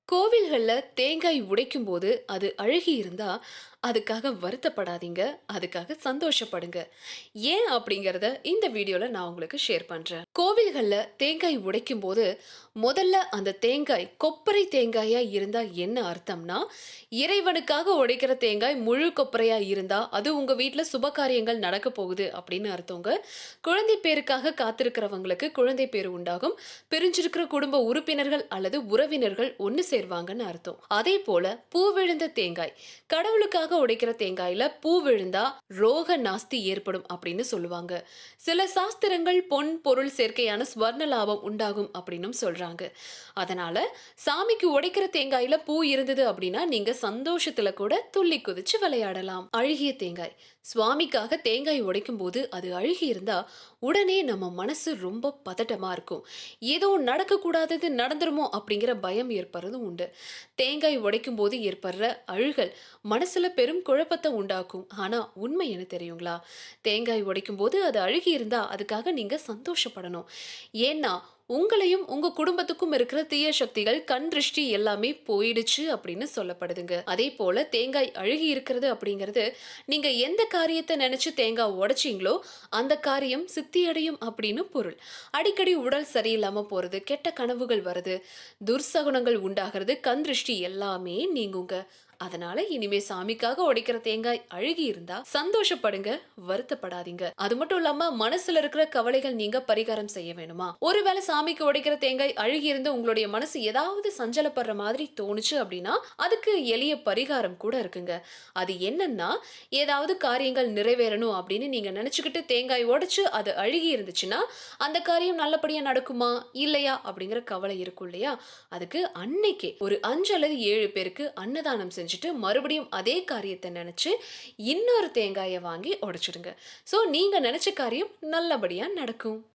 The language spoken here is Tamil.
கோவில்கள்ல தேங்காய் உடைக்கும் போது அது அழுகி இருந்தா அதுக்காக வருத்தப்படாதீங்க. அதுக்காக சந்தோஷப்படுங்க. ஏன் அப்படிங்கிறத இந்த வீடியோல நான் உங்களுக்கு ஷேர் பண்றேன். கோவில்கள்ல தேங்காய் உடைக்கும்போது முதல்ல அந்த தேங்காய் கொப்பரை தேங்காயா இருந்தா என்ன அர்த்தம்னா, இறைவனுக்காக உடைக்கிற தேங்காய் முழு கொப்பரையா இருந்தா அது உங்க வீட்ல சுப காரியங்கள் நடக்க போகுது அப்படின்னு அர்த்தங்க. குழந்தை பேருக்காக காத்திருக்கிறவங்களுக்கு குழந்தை பேரு உண்டாகும். பிரிஞ்சிருக்கிற குடும்ப உறுப்பினர்கள் அல்லது உறவினர்கள் ஒன்னு சேர்வாங்கன்னு அர்த்தம். அதே போல பூ விழுந்த தேங்காய், கடவுளுக்காக உடைக்கிற தேங்காயில பூ விழுந்தா ரோக நாஸ்தி ஏற்படும் அப்படின்னு சொல்லுவாங்க. சில சாஸ்திரங்கள் பொன் பொருள் சேர்க்கையான ஸ்வர்ண லாபம் உண்டாகும் அப்படின்னும் சொல்றாங்க. அதனால சாமிக்கு உடைக்கிற தேங்காயில பூ இருந்தது அப்படின்னா நீங்க சந்தோஷத்துல கூட துள்ளி குதிச்சு விளையாடலாம். அழுகிய தேங்காய், சுவாமிக்காக தேங்காய் உடைக்கும் போது அது அழுகி இருந்தா உடனே நம்ம மனசு ரொம்ப பதட்டமா இருக்கும். ஏதோ நடக்க கூடாதது நடந்துருமோ அப்படிங்கிற பயம் ஏற்படுறது உண்டு. தேங்காய் உடைக்கும் போது ஏற்படுற அழுகல் மனசுல பெரும் குழப்பத்தை உண்டாக்கும். ஆனா உண்மை என்ன தெரியுங்களா? தேங்காய் உடைக்கும் போது அது அழுகி இருந்தா அதுக்காக நீங்க சந்தோஷப்படணும். ஏன்னா உங்களையும் உங்க குடும்பத்துக்கும் இருக்கிற தீய சக்திகள், கண் திருஷ்டி எல்லாமே போயிடுச்சு அப்படின்னு சொல்லப்படுதுங்க. அதே போல தேங்காய் அழுகி இருக்கிறது அப்படிங்கிறது, நீங்க எந்த காரியத்தை நினைச்சு தேங்காய் உடைச்சீங்களோ அந்த காரியம் சித்தியடையும் அப்படின்னு பொருள். அடிக்கடி உடல் சரியில்லாம போறது, கெட்ட கனவுகள் வருது, துர்சகுனங்கள் உண்டாகிறது, கண் திருஷ்டி எல்லாமே நீங்குங்க. அதனால இனிமே சாமிக்காக உடைக்கிற தேங்காய் அழுகி இருந்தா சந்தோஷப்படுங்க, வருத்தப்படாதீங்க. அது மட்டும் இல்லாம மனசுல இருக்கிற கவலைகள் நீங்க பரிகாரம் செய்ய வேணுமா? ஒருவேளை சாமிக்கு உடைக்கிற தேங்காய் அழுகி இருந்து உங்களுடைய மனசு ஏதாவது சஞ்சலப்படுற மாதிரி தோணுச்சு அப்படின்னா அதுக்கு எளிய பரிகாரம் கூட இருக்குங்க. அது என்னன்னா, ஏதாவது காரியங்கள் நிறைவேறணும் அப்படின்னு நீங்க நினைச்சுக்கிட்டு தேங்காய் உடைச்சு அது அழுகி இருந்துச்சுன்னா அந்த காரியம் நல்லபடியா நடக்குமா இல்லையா அப்படிங்கிற கவலை இருக்கும் இல்லையா? அதுக்கு அன்னைக்கே ஒரு 5 அல்லது 7 பேருக்கு அன்னதானம் செஞ்சுட்டு மறுபடியும் அதே காரியத்தை நினைச்சு இன்னொரு தேங்காயை வாங்கி உடைச்சிடுங்க. சோ நீங்க நினைச்ச காரியம் நல்லபடியா நடக்கும்.